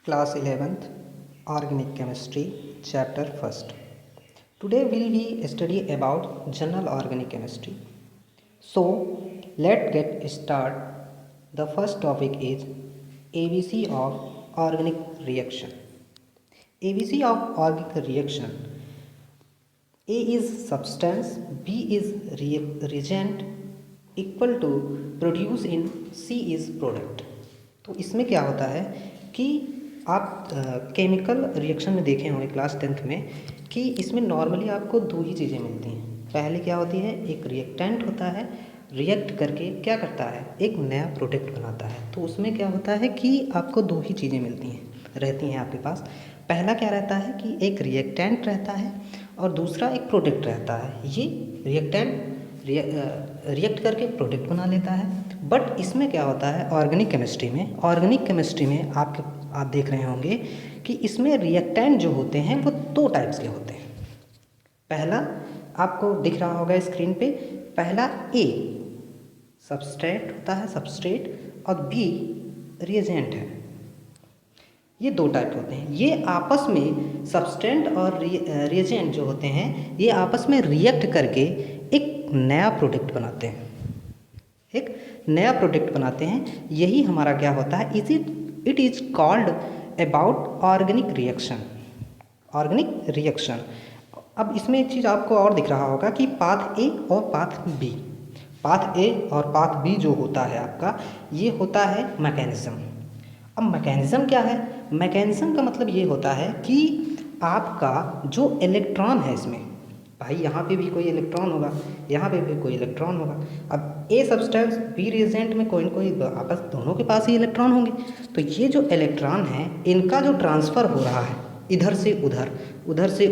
Class 11th Organic Chemistry Chapter 1st. Today we will study about general organic chemistry. So let's get started. The first topic is ABC of organic reaction. ABC of organic reaction. A is substance, B is reagent equal to produce in C is product. तो इसमें क्या होता है कि आप chemical reaction में देखे होंगे क्लास 10th में कि इसमें नॉर्मली आपको दो ही चीज़ें मिलती हैं। पहले क्या होती है, एक रिएक्टेंट होता है, रिएक्ट करके क्या करता है, एक नया प्रोडक्ट बनाता है। तो उसमें क्या होता है कि आपको दो ही चीज़ें मिलती हैं रहती हैं आपके पास। पहला क्या रहता है कि एक रिएक्टेंट रहता है और दूसरा एक प्रोडक्ट रहता है। ये रिएक्टेंट रिएक्ट करके प्रोडक्ट बना लेता है। बट इसमें क्या होता है ऑर्गेनिक केमिस्ट्री में आप देख रहे होंगे कि इसमें रिएक्टेंट जो होते हैं वो दो टाइप्स के होते हैं। पहला आपको दिख रहा होगा स्क्रीन पे, पहला ए सबस्ट्रेट होता है, सबस्ट्रेट, और बी रिएजेंट है। ये दो टाइप होते हैं। ये आपस में सबस्टेंट और रिएजेंट जो होते हैं ये आपस में रिएक्ट करके एक नया प्रोडक्ट बनाते हैं, एक नया प्रोडक्ट बनाते हैं। यही हमारा क्या होता है, it is called about organic reaction. अब इसमें एक चीज़ आपको और दिख रहा होगा कि पाथ ए और पाथ ए और पाथ बी जो होता है आपका, ये होता है मैकेनिज्म। अब मैकेनिज्म क्या है, मैकेनिज्म का मतलब ये होता है कि आपका जो इलेक्ट्रॉन है इसमें, भाई यहाँ पे भी कोई इलेक्ट्रॉन होगा, यहाँ पे भी कोई इलेक्ट्रॉन होगा। अब ए सब्सटेंस बी रिएजेंट में कोई न कोई आपस दोनों के पास ही इलेक्ट्रॉन होंगे। तो ये जो इलेक्ट्रॉन है इनका जो ट्रांसफ़र हो रहा है इधर से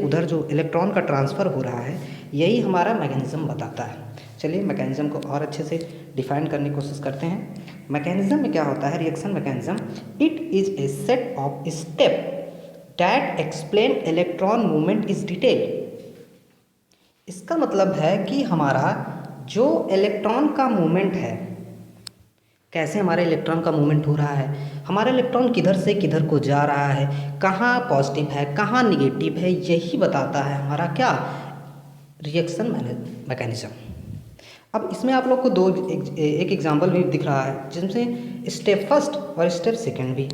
उधर जो इलेक्ट्रॉन का ट्रांसफ़र हो रहा है, यही हमारा मैकेनिज्म बताता है। चलिए मैकेनिज्म को और अच्छे से डिफाइन करने की कोशिश करते हैं। मैकेनिज्म में क्या होता है, reaction mechanism, it is a set of step that explain electron movement is detail. इसका मतलब है कि हमारा जो इलेक्ट्रॉन का मूवमेंट है, कैसे हमारे इलेक्ट्रॉन का मूवमेंट हो रहा है, हमारा इलेक्ट्रॉन किधर से किधर को जा रहा है, कहाँ पॉजिटिव है कहाँ निगेटिव है, यही बताता है हमारा क्या, रिएक्शन मैकेनिज्म। अब इसमें आप लोग को एक एग्जांपल भी दिख रहा है जिसमें स्टेप फर्स्ट और स्टेप सेकंड भी।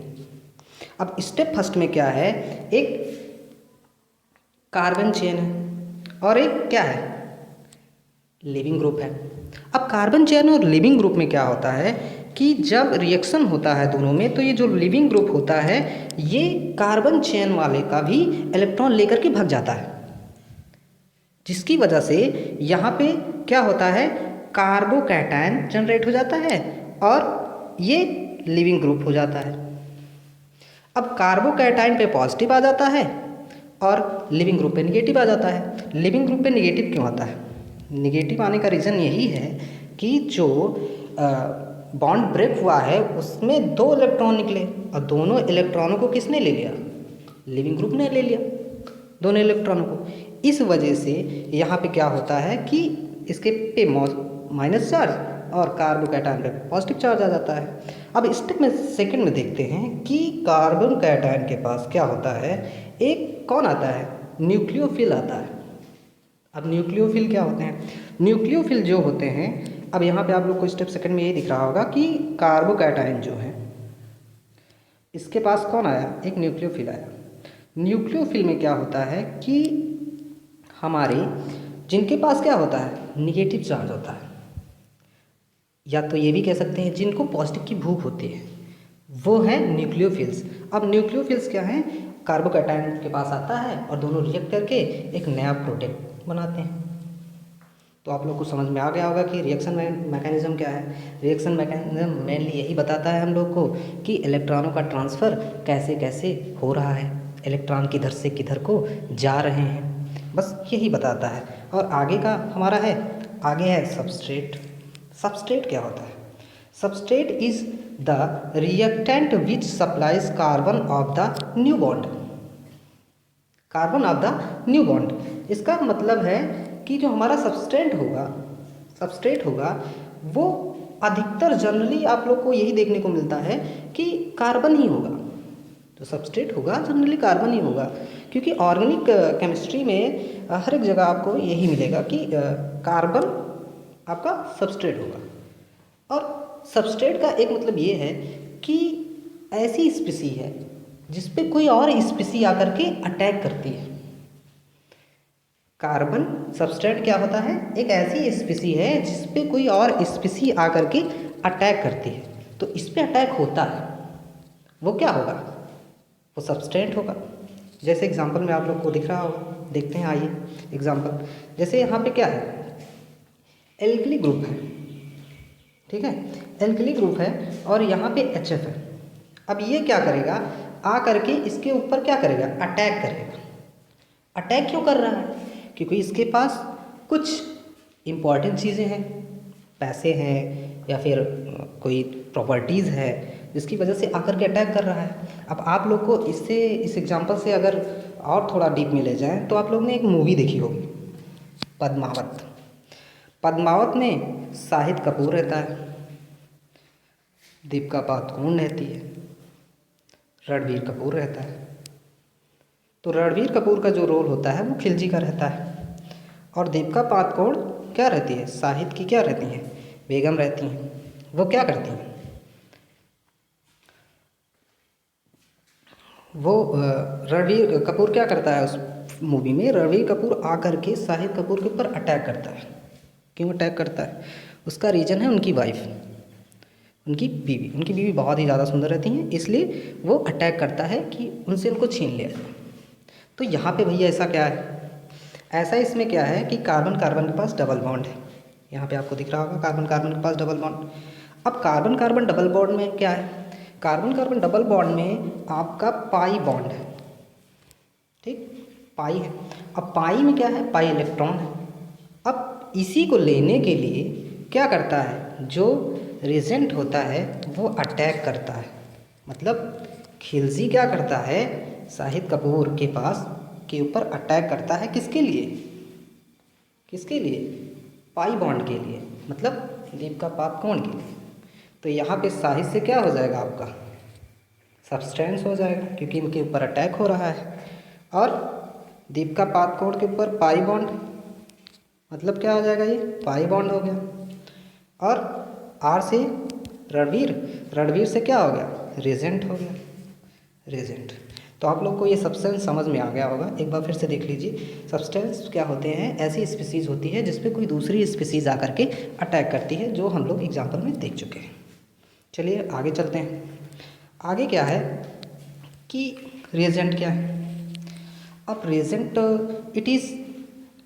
अब स्टेप फर्स्ट में क्या है, एक कार्बन चेन है और एक क्या है, लिविंग ग्रुप है। अब कार्बन चेन और लिविंग ग्रुप में क्या होता है कि जब रिएक्शन होता है दोनों में, तो ये जो लिविंग ग्रुप होता है ये कार्बन चेन वाले का भी इलेक्ट्रॉन लेकर के भाग जाता है, जिसकी वजह से यहाँ पे क्या होता है, कार्बोकैटायन जनरेट हो जाता है और ये लिविंग ग्रुप हो जाता है। अब कार्बोकैटायन पे पॉजिटिव आ जाता है और लिविंग ग्रुप पे निगेटिव आ जाता है। लिविंग ग्रुप पे निगेटिव क्यों आता है, निगेटिव आने का रीज़न यही है कि जो बॉन्ड ब्रेक हुआ है उसमें दो इलेक्ट्रॉन निकले और दोनों इलेक्ट्रॉनों को किसने ले लिया, लिविंग ग्रुप ने ले लिया दोनों इलेक्ट्रॉनों को। इस वजह से यहाँ पे क्या होता है कि इसके पे माइनस चार्ज और कार्बोकैटायन पे पॉजिटिव चार्ज आ जाता है। अब स्टेप में सेकंड में देखते हैं कि कार्बन कैटायन के पास क्या होता है, एक कौन आता है, न्यूक्लियोफिल आता है। अब न्यूक्लियोफिल क्या होते हैं, न्यूक्लियोफिल जो होते हैं, अब यहाँ पे आप लोग को स्टेप सेकंड में ये दिख रहा होगा कि कार्बोकैटायन जो है इसके पास कौन आया, एक न्यूक्लियोफिल आया। न्यूक्लियोफिल में क्या होता है कि हमारे जिनके पास क्या होता है, निगेटिव चार्ज होता है, या तो ये भी कह सकते हैं जिनको पॉजिटिव की भूख होती है, वो हैं न्यूक्लियोफिल्स। अब न्यूक्लियोफिल्स क्या हैं, कार्बोकैटायन के पास आता है और दोनों रिएक्ट करके एक नया प्रोडक्ट बनाते हैं। तो आप लोग को समझ में आ गया होगा कि रिएक्शन मैकेनिज्म क्या है। रिएक्शन मैकेनिज्म मेनली यही बताता है हम लोग को कि इलेक्ट्रॉनों का ट्रांसफ़र कैसे कैसे हो रहा है, इलेक्ट्रॉन किधर से किधर को जा रहे हैं, बस यही बताता है। और आगे का हमारा है, आगे है सबस्ट्रेट। सबस्ट्रेट क्या होता है, substrate is the reactant which supplies carbon of the new bond, carbon of the new bond. इसका मतलब है कि जो हमारा सबस्ट्रेट होगा वो अधिकतर जनरली आप लोग को यही देखने को मिलता है कि कार्बन ही होगा, तो सबस्ट्रेट होगा जनरली कार्बन ही होगा, क्योंकि ऑर्गेनिक केमिस्ट्री में हर एक जगह आपको यही मिलेगा कि कार्बन आपका सबस्ट्रेट होगा। और सबस्ट्रेट का एक मतलब ये है कि ऐसी स्पीसी है जिस पे कोई और स्पीसी आकर के अटैक करती है। कार्बन सबस्ट्रेट क्या होता है, एक ऐसी स्पीसी है जिस पे कोई और स्पीसी आकर के अटैक करती है। तो इस पे अटैक होता है, वो क्या होगा, वो सबस्ट्रेट होगा। जैसे एग्जांपल में आप लोग को दिख रहा होगा, देखते हैं आइए एग्जांपल। जैसे यहाँ पे क्या है, एल्कली ग्रुप है, ठीक है, एल्कली ग्रुप है और यहाँ पे HF है। अब ये क्या करेगा, आ करके इसके ऊपर क्या करेगा, अटैक करेगा। अटैक क्यों कर रहा है, क्योंकि इसके पास कुछ इम्पॉर्टेंट चीज़ें हैं, पैसे हैं या फिर कोई प्रॉपर्टीज़ है जिसकी वजह से आकर के अटैक कर रहा है। अब आप लोग को इससे, इस एग्जांपल से अगर और थोड़ा डीप में ले जाएं तो आप लोग ने एक मूवी देखी होगी पद्मावत। पद्मावत में शाहिद कपूर रहता है, दीपिका पादुकोण रहती है, रणबीर कपूर रहता है। तो रणबीर कपूर का जो रोल होता है वो खिलजी का रहता है और दीपिका पादुकोण क्या रहती है, शाहिद की क्या रहती हैं, बेगम रहती हैं। वो क्या करती हैं, वो रणबीर कपूर क्या करता है उस मूवी में, रणबीर कपूर आकर के शाहिद कपूर के ऊपर अटैक करता है। क्यों अटैक करता है, उसका रीज़न है उनकी वाइफ, उनकी बीवी बहुत ही ज़्यादा सुंदर रहती हैं, इसलिए वो अटैक करता है कि उनसे उनको छीन लिया। तो यहाँ पे भैया ऐसा क्या है, ऐसा इसमें क्या है कि कार्बन कार्बन के पास डबल बॉन्ड है। यहाँ पे आपको दिख रहा होगा कार्बन कार्बन के पास डबल बॉन्ड। अब कार्बन कार्बन डबल बॉन्ड में क्या है, कार्बन कार्बन डबल बॉन्ड में आपका पाई बॉन्ड है, ठीक, पाई है। अब पाई में क्या है, पाई इलेक्ट्रॉन है। अब इसी को लेने के लिए क्या करता है, जो रिजेंट होता है वो अटैक करता है। मतलब खिलजी क्या करता है, शाहिद कपूर के पास के ऊपर अटैक करता है, किसके लिए, किसके लिए, पाई बॉन्ड के लिए, मतलब दीपिका पादुकोण के लिए। तो यहाँ पे शाहिद से क्या हो जाएगा, आपका सब्सटेंस हो जाएगा क्योंकि इनके ऊपर अटैक हो रहा है। और दीपिका पादुकोण के ऊपर पाई बॉन्ड, मतलब क्या हो जाएगा, ये पाई बॉन्ड हो गया। और आर से रणवीर से क्या हो गया, रेजेंट हो गया, रेजेंट। तो आप लोग को ये सब्सटेंस समझ में आ गया होगा। एक बार फिर से देख लीजिए, सब्सटेंस क्या होते हैं, ऐसी स्पीसीज़ होती है जिस पे कोई दूसरी स्पीसीज़ आकर के अटैक करती है, जो हम लोग एग्जाम्पल में देख चुके हैं। चलिए आगे चलते हैं। आगे क्या है कि रेजेंट क्या है। अब Regent it is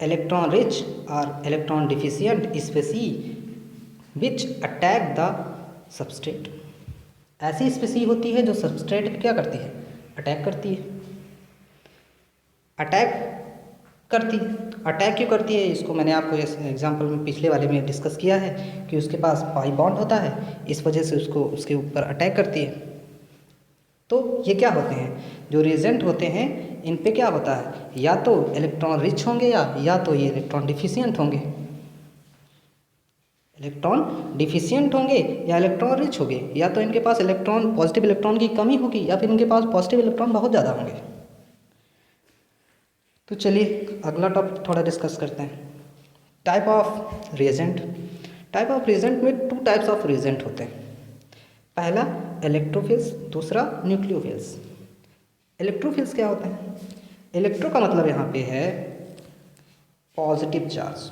electron rich और electron deficient स्पीसी which attack the substrate. ऐसी स्पीसी होती है जो सबस्ट्रेट पे क्या करती है, अटैक करती है, अटैक करती है। अटैक क्यों करती है, इसको मैंने आपको इस एग्जांपल में पिछले वाले में डिस्कस किया है कि उसके पास पाई बॉन्ड होता है, इस वजह से उसको उसके ऊपर अटैक करती है। तो ये क्या होते हैं, जो रिजेंट होते हैं इन पे क्या होता है, या तो इलेक्ट्रॉन रिच होंगे या तो ये इलेक्ट्रॉन डिफिशियंट होंगे, इलेक्ट्रॉन डिफिशियंट होंगे या इलेक्ट्रॉन रिच होंगे, या तो इनके पास इलेक्ट्रॉन पॉजिटिव इलेक्ट्रॉन की कमी होगी या फिर इनके पास पॉजिटिव इलेक्ट्रॉन बहुत ज़्यादा होंगे। तो चलिए अगला टॉपिक थोड़ा डिस्कस करते हैं, type of reagent. Type of reagent में 2 टाइप्स ऑफ रिएजेंट होते हैं। पहला इलेक्ट्रोफिल्स, दूसरा न्यूक्लियोफिल्स। इलेक्ट्रोफिल्स क्या होते हैं, इलेक्ट्रो का मतलब यहाँ पे है पॉजिटिव चार्ज,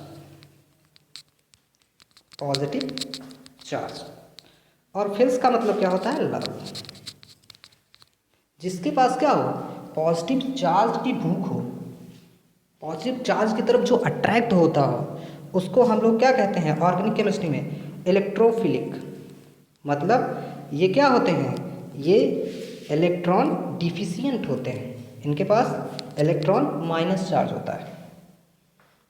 पॉजिटिव चार्ज, और फिल्स का मतलब क्या होता है, लव। जिसके पास क्या हो, पॉजिटिव चार्ज की भूख हो, पॉजिटिव चार्ज की तरफ जो अट्रैक्ट होता हो, उसको हम लोग क्या कहते हैं ऑर्गेनिक केमिस्ट्री में, इलेक्ट्रोफिलिक। मतलब ये क्या होते हैं, ये इलेक्ट्रॉन डिफिशियंट होते हैं, इनके पास इलेक्ट्रॉन माइनस चार्ज होता है।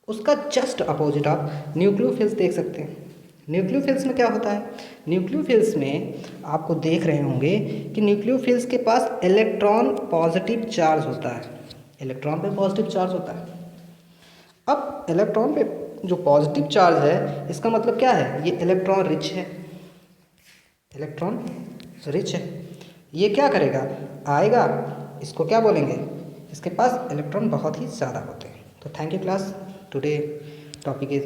उसका जस्ट अपोजिट आप न्यूक्लियोफिल्स देख सकते हैं। न्यूक्लियोफिल्स में क्या होता है, न्यूक्लियोफिल्स में आपको देख रहे होंगे कि न्यूक्लियोफिल्स के पास इलेक्ट्रॉन पॉजिटिव चार्ज होता है, इलेक्ट्रॉन पे पॉजिटिव चार्ज होता है। अब इलेक्ट्रॉन पे जो पॉजिटिव चार्ज है, इसका मतलब क्या है, ये इलेक्ट्रॉन रिच है, इलेक्ट्रॉन रिच है। ये क्या करेगा, आएगा, इसको क्या बोलेंगे, इसके पास इलेक्ट्रॉन बहुत ही ज़्यादा होते हैं। तो thank you class, today topic is